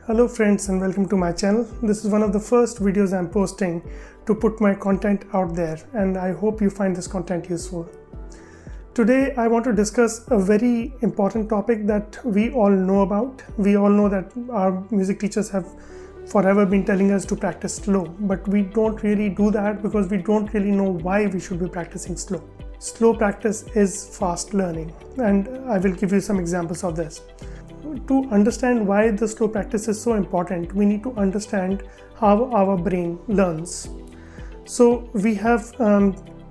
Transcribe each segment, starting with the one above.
Hello friends and welcome to my channel. This is one of the first videos I'm posting to put my content out there, and I hope you find this content useful. Today I want to discuss a very important topic that we all know about. We all know that our music teachers have forever been telling us to practice slow, but we don't really do that because we don't really know why we should be practicing slow. Slow practice is fast learning, and I will give you some examples of this. To understand why the slow practice is so important, we need to understand how our brain learns. So we have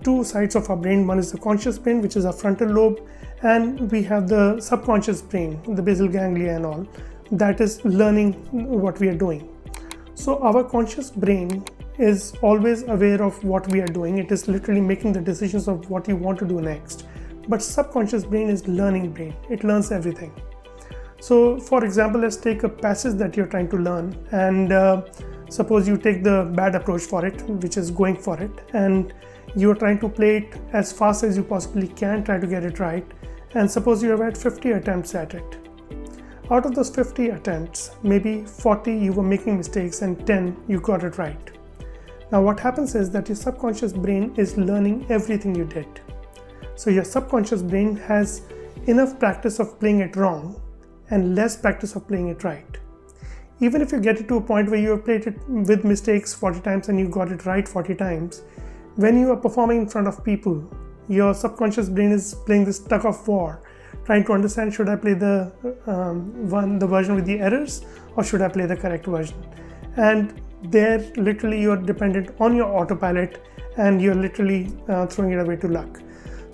two sides of our brain. One is the conscious brain, which is our frontal lobe, and we have the subconscious brain, the basal ganglia and all, that is learning what we are doing. So our conscious brain is always aware of what we are doing. It is literally making the decisions of what you want to do next. But subconscious brain is learning brain. It learns everything. So for example, let's take a passage that you're trying to learn, and suppose you take the bad approach for it, which is going for it, and you're trying to play it as fast as you possibly can, try to get it right, and suppose you have had 50 attempts at it. Out of those 50 attempts, maybe 40 you were making mistakes and 10 you got it right. Now what happens is that your subconscious brain is learning everything you did. So your subconscious brain has enough practice of playing it wrong and less practice of playing it right. Even if you get it to a point where you have played it with mistakes 40 times and you got it right 40 times, when you are performing in front of people, your subconscious brain is playing this tug of war, trying to understand, should I play the version with the errors or should I play the correct version? And there literally you're dependent on your autopilot and you're literally throwing it away to luck.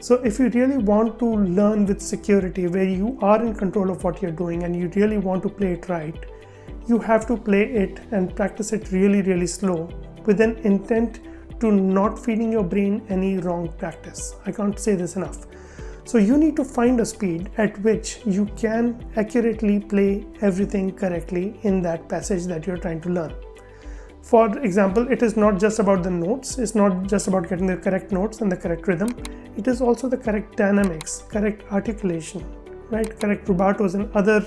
So if you really want to learn with security, where you are in control of what you're doing and you really want to play it right, you have to play it and practice it really slow with an intent to not feeding your brain any wrong practice. I can't say this enough. So you need to find a speed at which you can accurately play everything correctly in that passage that you're trying to learn. For example, it is not just about the notes. It's not just about getting the correct notes and the correct rhythm. It is also the correct dynamics, correct articulation, right? Correct rubatos and other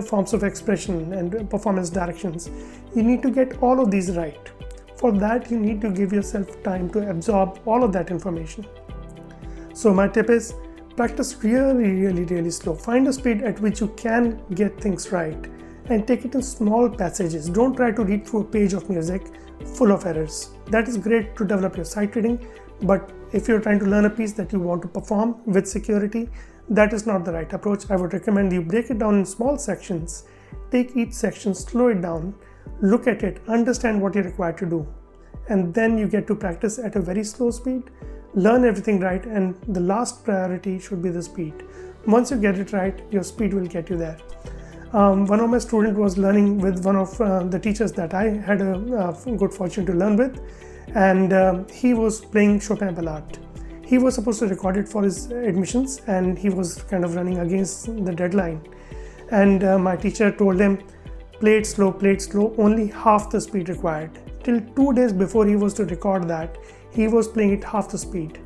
forms of expression and performance directions. You need to get all of these right. For that, you need to give yourself time to absorb all of that information. So my tip is practice really slow. Find a speed at which you can get things right and take it in small passages. Don't try to read through a page of music full of errors. That is great to develop your sight reading, but if you're trying to learn a piece that you want to perform with security, that is not the right approach. I would recommend you break it down in small sections, take each section, slow it down, look at it, understand what you're required to do, and then you get to practice at a very slow speed, learn everything right, and the last priority should be the speed. Once you get it right, your speed will get you there. One of my students was learning with one of the teachers that I had a good fortune to learn with, and he was playing Chopin Ballade. He was supposed to record it for his admissions, and he was kind of running against the deadline. And my teacher told him, play it slow, only half the speed required. Till 2 days before he was to record that, he was playing it half the speed.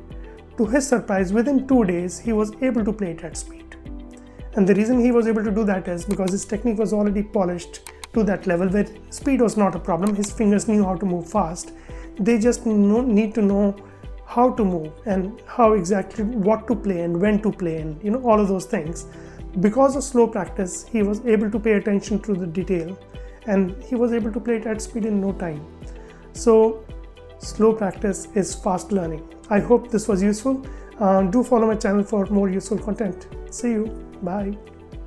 To his surprise, within 2 days, he was able to play it at speed. And the reason he was able to do that is because his technique was already polished to that level where speed was not a problem. His fingers knew how to move fast. They just need to know how to move and how exactly what to play and when to play and all of those things. Because of slow practice, he was able to pay attention to the detail and he was able to play it at speed in no time. So slow practice is fast learning. I hope this was useful. Do follow my channel for more useful content. See you. Bye.